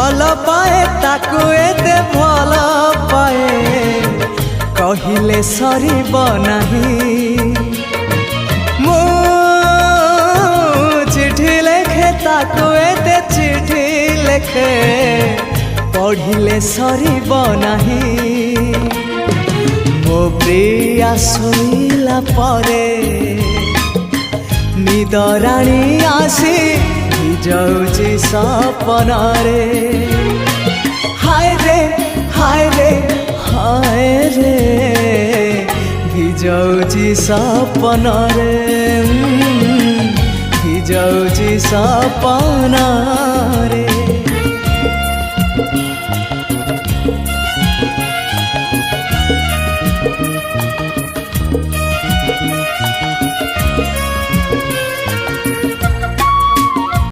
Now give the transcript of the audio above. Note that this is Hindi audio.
भल पाए ताकू एते भल पाए कहिले सरीब नाही। मु चिठी लेखे ताकू एते चिठी लेखे पढ़िले सरीब नाही। मो प्रिया शोइला परे निदराणी आसी जाऊची सपन रे। हाय रे हाय रे हाय रे भिजाऊची सपन रे। भिजाऊची सपन रे।